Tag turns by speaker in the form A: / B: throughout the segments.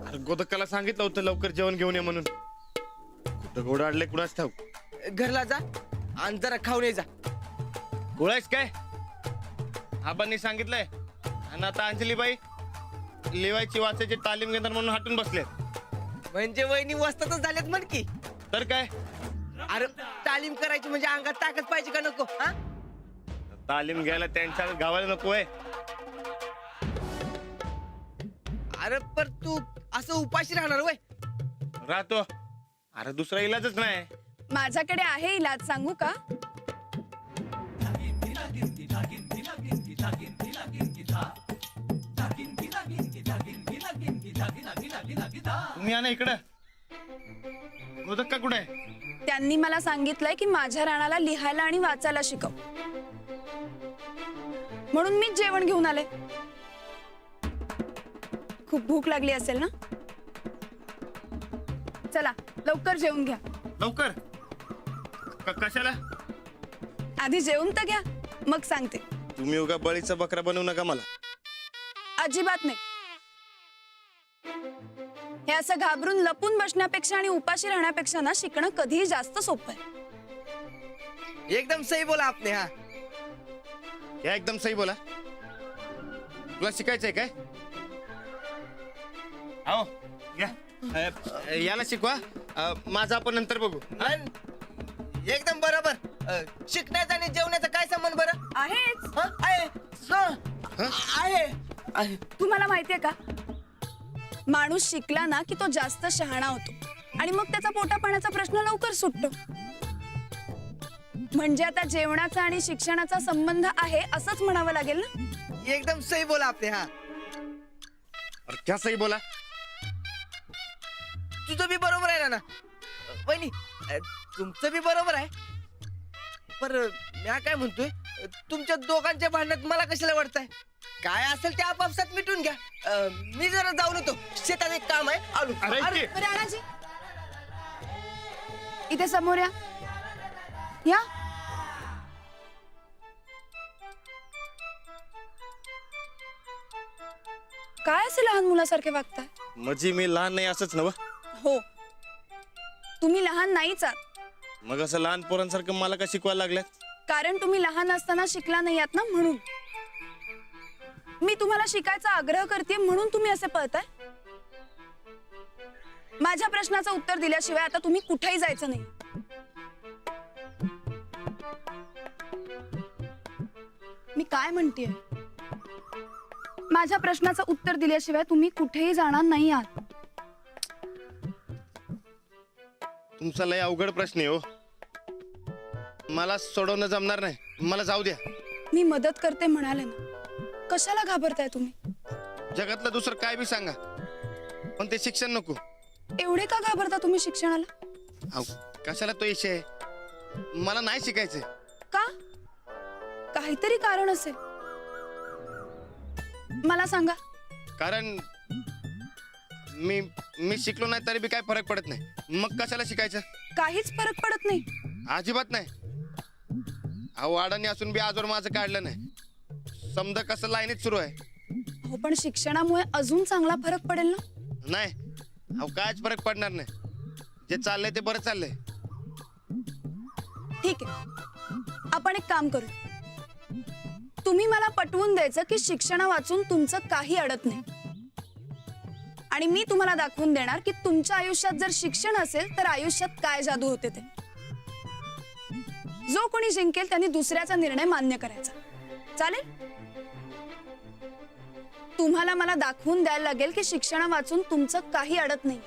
A: अरे गोदक्काला सांगितलं होतं लवकर जेवण घेऊन ये म्हणून. कुठं घोडं अडले कुणाच ठाऊक.
B: घरला जा आणि जरा खाऊन ये जा.
A: गोळायस काय आबांनी सांगितलंय. आणि आता अंजलीबाई लिवायची वाचायची तालीम घेणार म्हणून हटून बसले.
B: म्हणजे वहिनी वस्तातच झालेत म्हण की.
A: तर काय
B: अरे तालीम करायची म्हणजे अंगात ताकद पाहिजे का नको हा?
A: तालीम घ्यायला त्यांच्या गावाला नकोय.
B: अरे पर तू असं उपाशी राहणार वय?
A: राहतो. अरे दुसरा इलाजच नाही.
C: माझ्याकडे आहे इलाज, सांगू का?
A: तुम्ही या ना इकडं. गोदक्का कुठे आहे?
C: त्यांनी मला सांगितलंय की माझ्या राणाला लिहायला आणि वाचायला शिकव, म्हणून मीच जेवण घेऊन आले. खूप भूक लागली असेल ना? चला लवकर जेवून घ्या.
A: लवकर कशाला?
C: आधी जेवून तर घ्या, मग सांगते.
A: तुम्ही उगा बळीचा बकरा बनवू नका मला.
C: अजिबात नाही. हे असं घाबरून लपून बसण्यापेक्षा आणि उपाशी राहण्यापेक्षा ना शिकणं कधीही जास्त सोपं आहे.
B: एकदम सही बोला आपने. हा
A: या एकदम सही बोला. तुला शिकायचंय काय? आओ या. याला शिकवा. माझा आपण नंतर बघू.
B: एकदम बरोबर. शिकण्याचा आणि जेवण्याचा काय संबंध बरं?
C: आहेच.
B: हं? आहे. आहे. आहे.
C: तुम्हाला माहितीये का, माणूस शिकला ना की तो जास्त शहाणा होतो आणि मग त्याचा पोटा पाण्याचा प्रश्न लवकर सुटतो. म्हणजे आता जेवणाचा आणि शिक्षणाचा संबंध आहे असंच म्हणावं लागेल ना?
B: एकदम सही बोला आपने. हा
A: अरे क्या सही बोला?
B: तुझं बी बरोबर आहे ना वहिनी. तुमचं बी बरोबर आहे. पर मी काय म्हणतोय, तुमच्या दोघांच्या भांडणात मला कशाला वाटतंय? काय असेल ते आपापसात मिटून घ्या. मी जरा जाऊन येतो, शेतात एक काम आहे. आलो.
A: अरे
C: राणाजी, इथे समोर या. या. काय असे लहान मुलासारखे वागताय?
A: म्हणजे मी लहान नाही असंच नव?
C: हो, तुम्ही लहान नाहीच आहात.
A: मग असं लहान पोरांसारखं मला का शिकवायला लागल्यात?
C: कारण तुम्ही लहान असताना शिकला नाही आहात ना, म्हणून. मी तुम्हाला शिकायचा आग्रह करते म्हणून तुम्ही असे पळताय. माझ्या प्रश्नाचं उत्तर दिल्याशिवाय आता तुम्ही कुठेही जायचं नाही. मी काय म्हणतेय, माझ्या प्रश्नाचं उत्तर दिल्याशिवाय तुम्ही कुठेही जाणार नाही आहात.
A: तुमचा लय अवघड प्रश्न आहे हो. मला सोडवणं जमणार नाही. मला जाऊ द्या.
C: मी मदत करते म्हणाले ना, कशाला घाबरताय तुम्ही?
A: जगातलं दुसरं काय बी सांगा, पण ते शिक्षण नको.
C: एवढे का घाबरता तुम्ही शिक्षणाला?
A: अहो, कशाला तो विषय? मला नाही शिकायचंय.
C: का? काहीतरी कारण असेल, मला सांगा.
A: कारण मी शिकलो नाही तरी बी काय फरक पडत नाही. मग कशाला शिकायचं?
C: काहीच फरक पडत नाही?
A: अजिबात नाही. अहो, अडाणी असून बी आजवर माझं काढलं नाही. समजा कसं लाईनीत सुरू आहे.
C: हो, पण शिक्षणामुळे अजून चांगला फरक पडेल ना?
A: नाही. अहो, कायच फरक पडणार नाही. जे चाललंय ते बरं चाललंय.
C: ठीक आहे, आपण एक काम करू. तुम्ही मला पटवून द्यायचं की शिक्षण वाचून तुमचं काही अडत नाही, आणि मी तुम्हाला दाखवून देणार की तुमच्या आयुष्यात जर शिक्षण असेल तर आयुष्यात काय जादू होते ते. जो कोणी जिंकेल त्यांनी दुसऱ्याचा निर्णय मान्य करायचा. चालेल? तुम्हाला मला दाखवून द्यायला लागेल की शिक्षण वाचून तुमचं काही अडत नाही.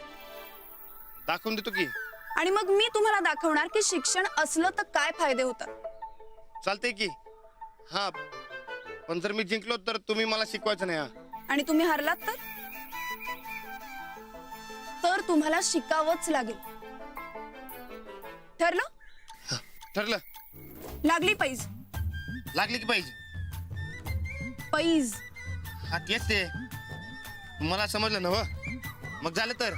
A: दाखवून देतो की.
C: आणि मग मी तुम्हाला दाखवणार की शिक्षण असलं तर काय फायदे होतात.
A: चालतंय की. हा, पण जर मी जिंकलो तर तुम्ही मला शिकवायचं नाही. हा,
C: आणि तुम्ही हरलात तर तुम्हाला शिकावंच लागेल. ठरलं?
A: ठरलं.
C: लागली पैज?
A: लागली की पाहिजे.
C: पैज.
A: हा, तेच ते. मला समजलं ना हो. मग झालं तर.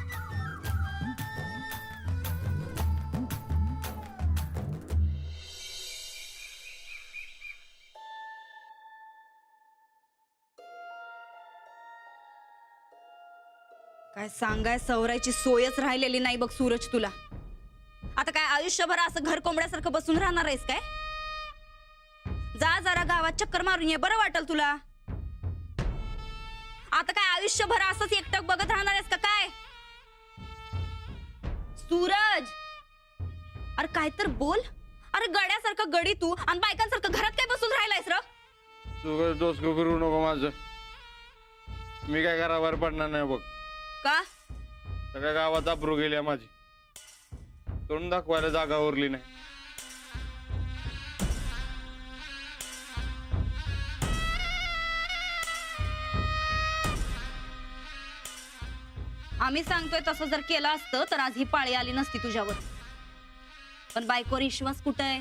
D: काय सांगाय सवरायची सोयच राहिलेली नाही बघ सूरज तुला. आता काय आयुष्यभर असं घर कोंबड्यासारखं बसून राहणार आहेस काय? जा जरा गावात चक्कर मारून ये, बरं वाटेल तुला. आता काय आयुष्यभर असंच एकटक बघत राहणार आहेस का काय? सूरज, अरे काय तर बोल. अरे गड्यासारखं गडी तू आणि बायकांसारखं घरात काय बसून राहिलायस र?
A: तू डोसकं फिरू नको माझं. मी काय घराबाहेर पडणार नाही बघ.
D: का?
A: सगळ्या गावात अब्रू गेली माझी. तोंड दाखवायला जागा उरली नाही.
D: आम्ही सांगतोय तसं जर केलं असतं तर आज ही पाळी आली नसती तुझ्यावर. पण बायकोवर विश्वास कुठं आहे?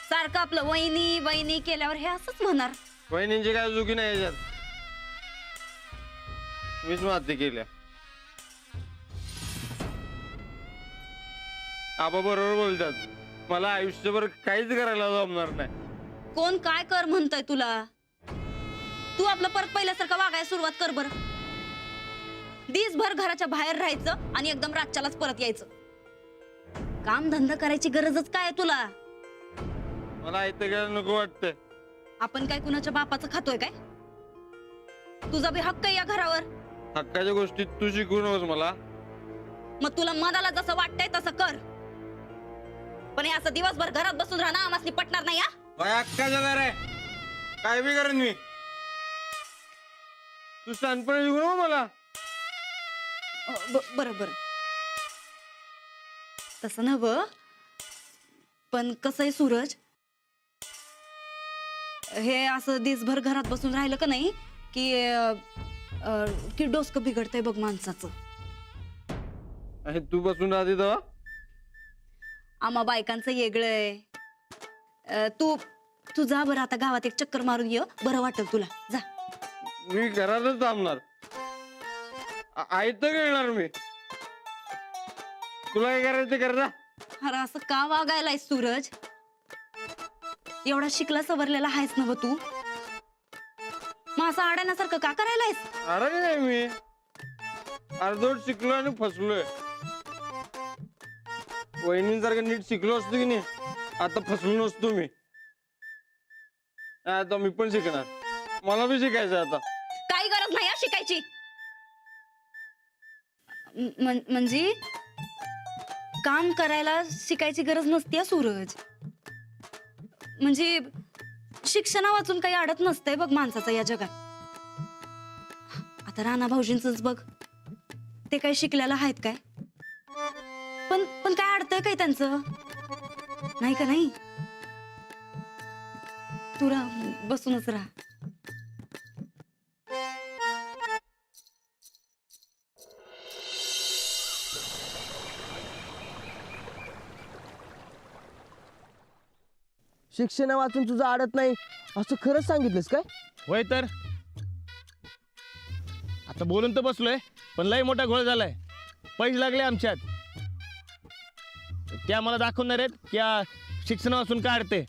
D: सारखं आपलं वहिनी वहिनी केल्यावर हे असंच होणार.
A: वहिनींची काय चुकी नाही याच्यात. मीच माती केल्या. आबा बरोबर बोलतात. मला आयुष्यभर काहीच करायला जमणार नाही.
D: कोण काय कर म्हणतय तुला? तू आपलं परत पहिल्यासारखं वागायला सुरुवात कर बरं. दिवसभर घराच्या बाहेर राहायचं आणि एकदम रातच्यालाच परत यायचं. काम धंदा करायची गरजच काय आहे तुला?
A: मला इथं गेलं नको वाटतंय.
D: आपण काय कुणाच्या बापाचं खातोय काय? तुझा बी हक्क आहे या घरावर.
A: हक्काच्या गोष्टी तू शिकवू नकोस मला.
D: मग तुला मनाला जसं वाटतंय तसं कर. पण हे असं दिवसभर घरात बसून राहणं आम्हाला पटणार नाही.
A: हक्काचं घर आहे. काय बी करेन मी. तू शानपणे शिकू नको मला.
D: बरं बरं, तसं नव्ह. पण कसं आहे सूरज, हे असं दिवसभर घरात बसून राहिलं का नाही की डोसकं बिघडतंय बघ माणसाचं.
A: आणि तू बसून राहते तेव्हा
D: आम्हा बायकांचं वेगळंय. तू जा बरं आता गावात एक चक्कर मारून ये, बरं वाटेल तुला. जा.
A: मी घरातच थांबणार. आयत खेळणार मी. तुला काय करायचं कर ना.
D: अरे असं का वागायलाय सूरज? एवढा शिकला सवरलेला आहेस ना तू? मग असं अडाण्यासारखं का करायलायस?
A: अरे नाही मी अर्धवट शिकलो आणि फसलोय. वहिनींसारखं नीट शिकलो असतो की नाही आता फसलो नसतो मी. आता मी पण शिकणार. मला बी शिकायचं आता.
D: काही गरज नाही शिकायची. म्हणजे काम करायला शिकायची गरज नसते सूरज. म्हणजे शिक्षणा वाचून काही अडत नसतंय बघ माणसाचं या जगात. आता राणा भाऊजींच बघ, ते काय शिकलेलं आहेत काय? पण काय अडतंय काय त्यांचं? नाही का नाही? तू राह, बसूनच राहा.
B: शिक्षण वाचून तुझं अडत नाही असं खरंच सांगितलंस काय?
A: होय तर. आता बोलून तर बसलोय पण लय मोठा घोळ झालाय. पैसे लागले आमच्यात. त्या मला दाखवणार आहेत की शिक्षण वाचून काय अडते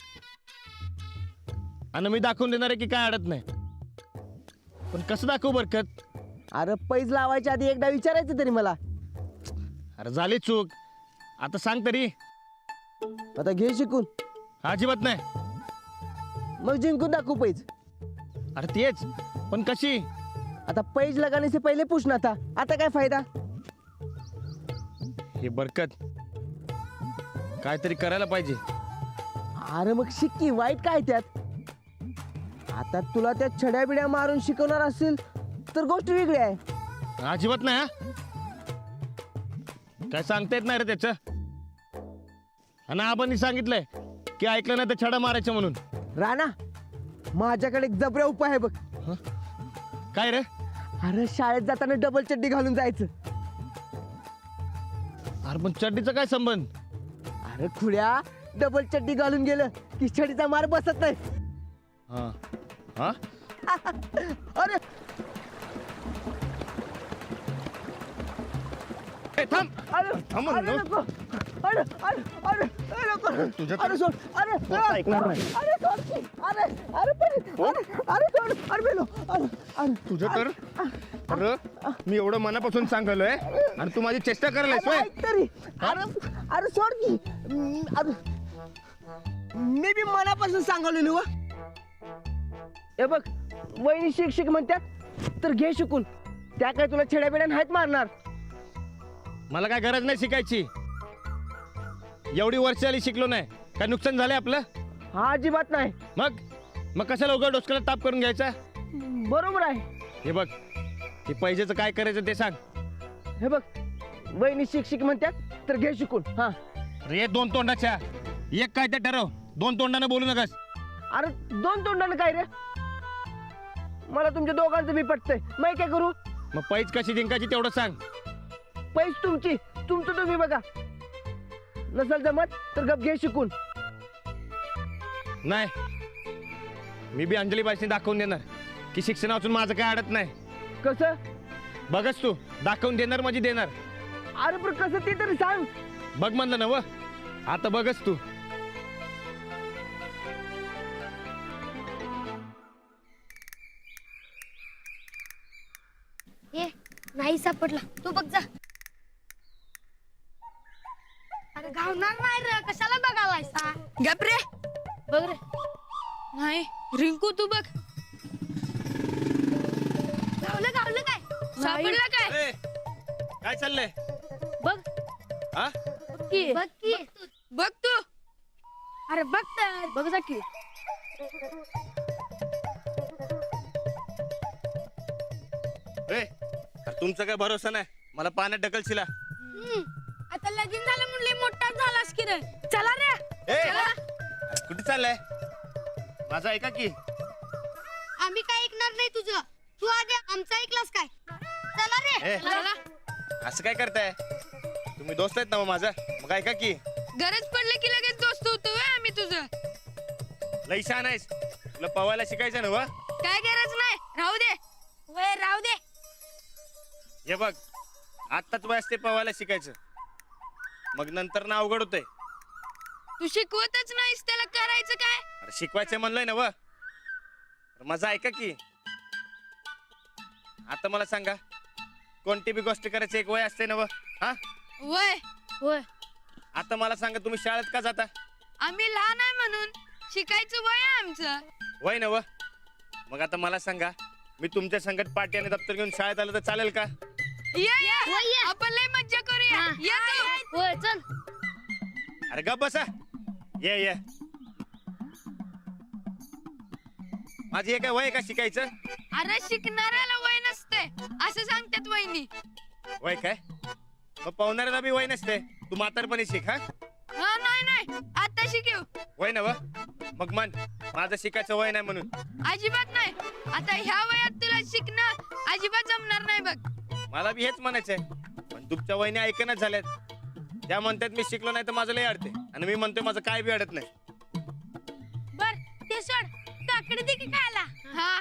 A: आणि मी दाखवून देणार आहे की काय अडत नाही. पण कसं दाखवू बरकत?
B: अरे पैज लावायच्या आधी एकदा विचारायचं तरी मला.
A: अरे झाली चूक. आता सांग तरी.
B: आता घे शिकून.
A: अजिबात नाही.
B: मग जिंकून दाखवू पैज.
A: अरे तेच पण कशी?
B: आता पैज लगाने से पहिले पूछना था. आता काय फायदा?
A: हे बरकत काहीतरी करायला पाहिजे.
B: अरे मग शिक्की वाईट काय त्यात? आता तुला त्या छड्या बिड्या मारून शिकवणार असेल तर गोष्ट वेगळी आहे.
A: अजिबात नाही. काय सांगता येत नाही रे त्याच. आणि आबांनी सांगितलंय की ऐकलं नाही तर छडा मारायचं म्हणून.
B: राणा, माझ्याकडे एक जबरा उपाय आहे बघ.
A: काय रे?
B: अरे शाळेत जाताना डबल चड्डी घालून जायचं.
A: अरे पण चड्डीचा काय संबंध?
B: अरे खुळ्या, डबल चड्डी घालून गेलं की छडीचा मार बसत नाही.
A: हा हा.
B: अरे
A: ए, थांब.
B: अरे
A: थांब
B: अरे
A: म्हणलं.
B: नको. अरे अरे अरे अरे नको.
A: तुझं तर-
B: अरे सोड अरे
A: तुझं ऐकणार नाही.
B: अरे सोड अरे अरे पण अरे सोड अरे बेलो अरे अरे
A: तुझं तर अरे मी एवढं मनापासून सांगलोय आणि तू माझी चेष्टा करायलास
B: अरे
A: होय?
B: ऐक तरी अरे अरे सोड की अरे मी बी मनापासून सांगवलेलो वा. हे बघ वहिनी शिक्षक म्हणतात तर घे शिकून. त्या काय तुला छेड्या बिड्या नाहीत मारणार.
A: मला काय गरज नाही शिकायची. एवढी वर्ष आली शिकलो नाही काय नुकसान झालंय आपलं?
B: हा अजिबात नाही.
A: मग कशाला उघड डोसक्याला ताप करून घ्यायचा?
B: बरोबर आहे.
A: हे बघ हे पैशाचं काय करायचं ते सांग.
B: हे बघ वहिनी शिक्षक म्हणतात तर घे शिकून. हा
A: रे दोन तोंडाच्या एक काय ते ठरव. दोन तोंडानं बोलू नकास.
B: अरे दोन तोंडानं काय रे? मला तुमच्या दोघांचं बी पटतंय. मी काय करू?
A: मग पैज कशी जिंकायची तेवढं सांग.
B: पैस तुमची तुमचं तुम्ही बघा. नसल जमत तर गप घे शिकून.
A: नाही मी बी अंजली बाईसनी दाखवून देणार की शिक्षण वाचून माझं काय अडत नाही.
B: कसं?
A: बघच तू दाखवून देणार म्हणजे देणार.
B: अरे पण कसं ते तरी सांग.
A: बघ म्हणलं ना व आता बघच तू.
E: ए नाही सापडला. तू बघ जा. अरे घावणार नाही रे. कशाला बघावायचा?
C: गप रे.
E: बघ रे.
C: नाही रिंकू तू बघ.
E: घावलं घावलं काय?
C: सापडला काय?
A: ए, काय चाललंय?
E: बघ
A: हा
E: की बघ की.
C: बघ तू.
E: अरे बघ तर. बघ जा की.
A: ए, अरे तुमचा काय भरोसा नाही. मला पाण्यात ढकलशिला.
E: आता लगीन झालं म्हणले मोठा झालास की रे. चला रे.
A: ए कुठे चाललाय? माझं ऐका की.
E: आम्ही काय ऐकणार नाही तुझं. तू आधी आमचा ऐकलास काय? चला रे.
A: ए, असं काय करताय? तुम्ही दोस्त आहेत ना मग माझा. मग ऐका की.
C: गरज पडली की लगेच दोस्त होतो आम्ही तुझं.
A: लई छान आहेस. तुला पवायला शिकायचं ना व?
C: काय गरज नाही. राहू दे.
E: वय राहू दे.
A: हे बघ आत्ताच वय असते पवायला शिकायचं. मग नंतर ना अवघड होतंय.
C: तू शिकवतच नाहीस त्याला करायचं काय?
A: अरे शिकवायचं म्हणलंय ना व. माझं ऐका की. आता मला सांगा कोणती बी गोष्ट करायची एक वय असते ना व? हा
C: वय
E: होय.
A: आता मला सांगा तुम्ही शाळेत का जाता?
C: आम्ही लहान आहे म्हणून शिकायचं वय आहे आमचं.
A: वय ना व. मग आता मला सांगा मी तुमच्या संगत पाटी आणि दप्तर घेऊन शाळेत आलं तर चालेल का?
C: ये
E: वय ये.
C: आपण लय मज्जा करूया.
E: हा.
C: ये तू.
E: होय चल.
A: अरे गप बसा. ये माझी हे काय वय का शिकायचं?
C: अरे शिकणाऱ्याला वय नसते असं सांगतात वहिनी.
A: वय काय? मग पाहुणाऱ्याला बी वय नसते. तू म्हातारपणी शिक. हा
C: हा नाही आता शिकव.
A: वय ना व. मग मन माझं शिकायचं वय नाही म्हणून.
C: अजिबात नाही. आता ह्या वयात तुला शिकणं अजिबात जमणार नाही बघ.
A: मला बी हेच म्हणायचंय पण तुमच्या वयने ऐकणच झाल्यात. त्या म्हणतात मी शिकलो नाही तर माझं लय अडते आणि मी म्हणतोय माझं काय बी अडत नाही.
E: बर ते सोड. काकडी दे की खायला.
C: हा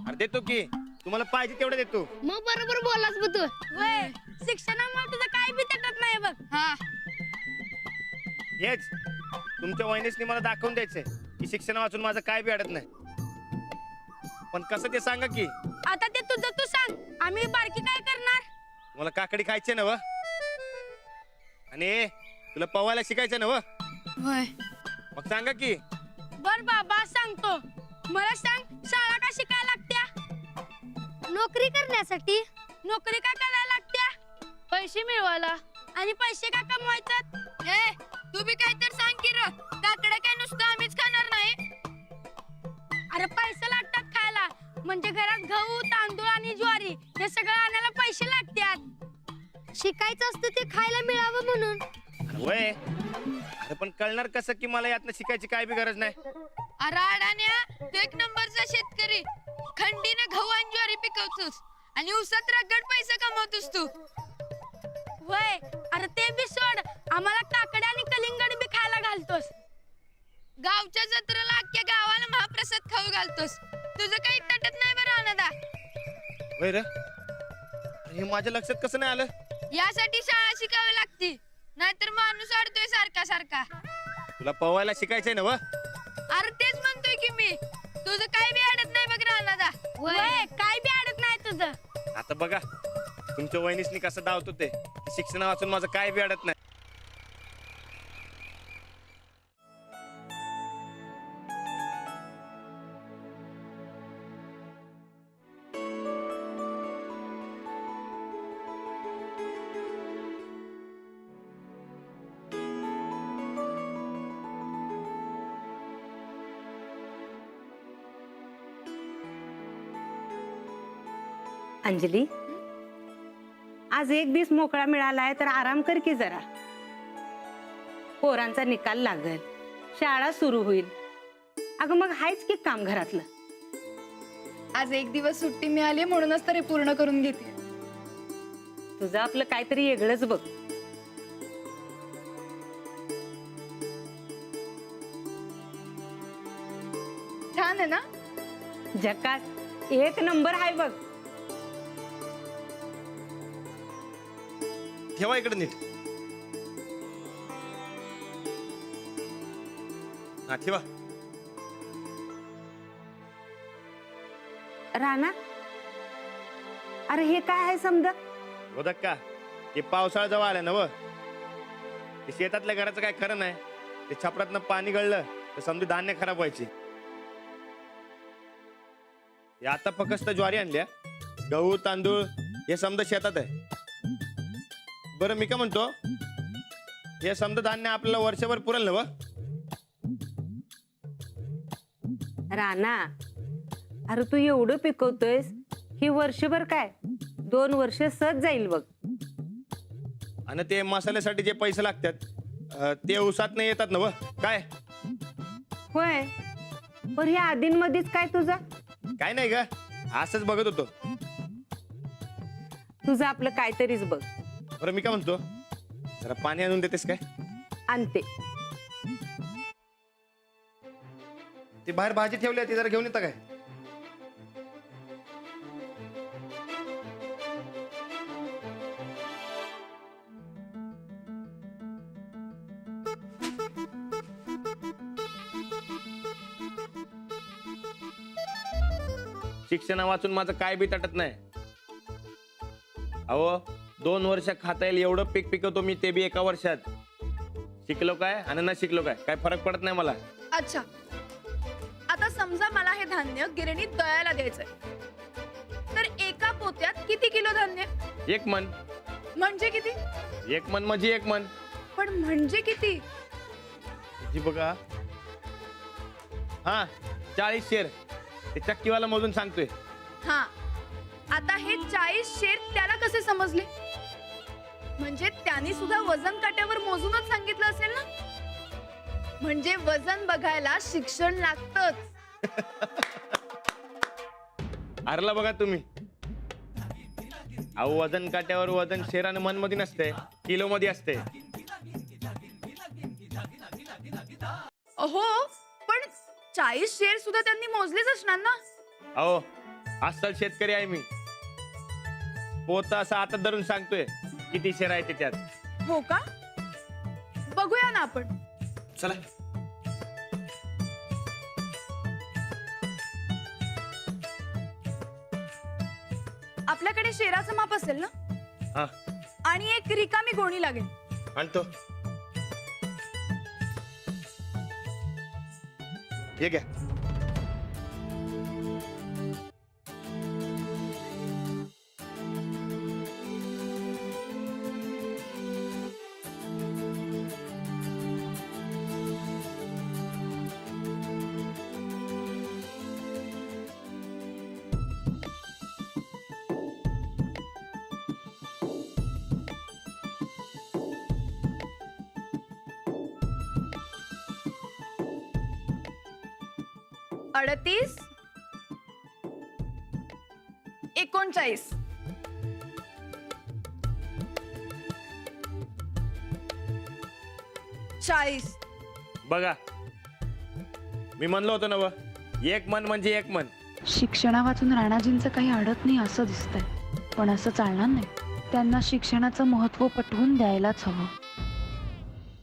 A: अरे देतो की. तुम्हाला पाहिजे तेवढं देतो.
E: मग बरोबर बोलास बघ तू. वय शिक्षणामुळे तुझं काय बी तटत नाही बघ.
C: हा
A: हेच तुमच्या वहिनीसनी मला दाखवून द्यायचंय की शिक्षण वाचून माझं काय बी अडत नाही. पण कसं ते सांगा की.
E: आता ते तुझं तू सांग. आम्ही बारकी काय करणार?
A: तुम्हाला काकडी खायची ना व? आणि तुला पवायला शिकायचं ना व?
C: वय
A: मग सांगा की.
E: बर बाबा सांगतो. मला सांग शाळा का शिकायला लागत्या? नोकरी करण्यासाठी. नोकरी का करायला लागत्या? पैसे मिळवायला. आणि पैसे का कमवायचं?
C: ए तू बी काय तर सांग की र. काकडे काय नुसतं आम्हीच खाणार नाही.
E: अरे पैसे लागतात खायला. म्हणजे घरात गहू तांदूळ आणि ज्वारी हे सगळं आणायला पैसे लागतात. शिकायचं असतं ते खायला मिळावं म्हणून.
A: अरे वय. अरे पण कळणार कसं की मला यातनं शिकायची काय बी गरज नाही.
C: अरे अडाण्या तू एक नंबरचा शेतकरी. खंडीने गहू आणि ज्वारी पिकवतोस आणि उसात रगड पैसे कमवतोस तू.
E: वय अरे ते बी सोड. आम्हाला काकड्या आणि कलिंगड बी खायला घालतोस.
C: गावच्या जत्रेला अख्ख्या गावाला महाप्रसाद खाऊ घालतोस. तुझं काही तटत नाही बरं अनादा.
A: वय रे. हे माझ्या लक्षात कसं नाही आलं?
C: यासाठी शाळा शिकावी लागती.
E: नाहीतर माणूस अडतोय सारखा सारखा.
A: तुला पवायला शिकायचंय ना व?
E: अरे तेच म्हणतोय की मी, तुझं काय बी अडत नाही बघ रानादा. वय काय बी अडत नाही तुझं.
A: आता बघा तुमच्या वहिनीसनी कसं धावतो ते. शिक्षण वाचून माझं काय बी अडत नाही.
F: अंजली, आज एक दिवस मोकळा मिळालाय तर आराम कर की जरा. पोरांचा निकाल लागल, शाळा सुरू होईल. अगं मग हायच की काम घरातलं.
C: आज एक दिवस सुट्टी मिळाली म्हणूनच तरी पूर्ण करून घेते.
F: तुझं आपलं काहीतरी वेगळंच बघ.
C: छान आहे ना?
F: झकास, एक नंबर हाय बघ.
A: ठेवा इकडे नीट. हा ठेवा.
F: राणा, अरे हे काय आहे समजा?
A: बोधक का ते पावसाळा जवळ आला ना व. ते शेतातल्या घराचं काय खरं नाही. ते छपरातनं पाणी गळलं तर समजा धान्य खराब व्हायचे. हे आता फक्त ज्वारी आणल्या, गहू तांदूळ हे समजा शेतात आहे. बरं मी काय म्हणतो, हे समजा धान्य आपल्याला वर्षभर पुरेल ना व?
F: राणा, अरे तू एवढं पिकवतोयस, ही वर्षभर काय 2 वर्ष सहज जाईल बघ.
A: आणि ते मसाल्यासाठी जे पैसे लागतात ते उसात नाही येतात ना व? काय
F: होय, पण ह्या आधींमध्येच काय तुझं?
A: काय नाही ग, असंच बघत होतो.
F: तुझं आपलं काहीतरीच बघ.
A: बरं मी काय म्हणतो, जरा पाणी आणून देतेस काय?
F: आणते.
A: ती बाहेर भाजी ठेवली आहे, ती जरा घेऊन येता काय? शिक्षणा वाचून माझं काय बी तटत नाही. अहो 2 वर्ष खाता येईल एवढं पीक पिकवतो मी, ते बी एका वर्षात. शिकलो काय आणि न शिकलो काय फरक पडत नाही मला.
C: अच्छा, आता समजा मला हे धान्य गिरणीत दळायला द्यायचंय, तर एका पोत्यात किती किलो धान्य?
A: 1 मन.
C: म्हणजे किती?
A: 1 मन म्हणजे 1 मन.
C: पण म्हणजे किती?
A: जी बघा, हा 40 शेर. ते चक्कीवाला मोजून सांगतोय.
C: हा, आता हे 40 शेर त्याला कसे समजले? म्हणजे त्यांनी सुद्धा वजन काट्यावर मोजूनच सांगितलं असेल ना? म्हणजे वजन बघायला शिक्षण लागतच.
A: आरला बघा तुम्ही. अहो वजन काट्यावर वजन शेर आणि मन मध्ये नसते, किलो मध्ये असते.
C: हो, पण 40 शेर सुद्धा त्यांनी मोजलेच असणार ना?
A: अहो अस्सल शेतकरी आहे मी. पोत असं आता धरून सांगतोय किती शेर आहे त्याच्यात.
C: हो का? बघूया ना आपण.
A: चला.
C: आपल्याकडे शेराचं माप असेल ना?
A: हा
C: आणि एक रिकामी गोणी लागेल.
A: आणतो. हे घ्या.
C: अडतीस, 39, 40.
A: बघा मी म्हणलो होतो ना व, 1 मन म्हणजे 1 मन.
G: शिक्षणा वाचून राणाजींचं काही अडत नाही असं दिसतंय, पण असं चालणार नाही. त्यांना शिक्षणाचं महत्त्व पटवून द्यायलाच हवं.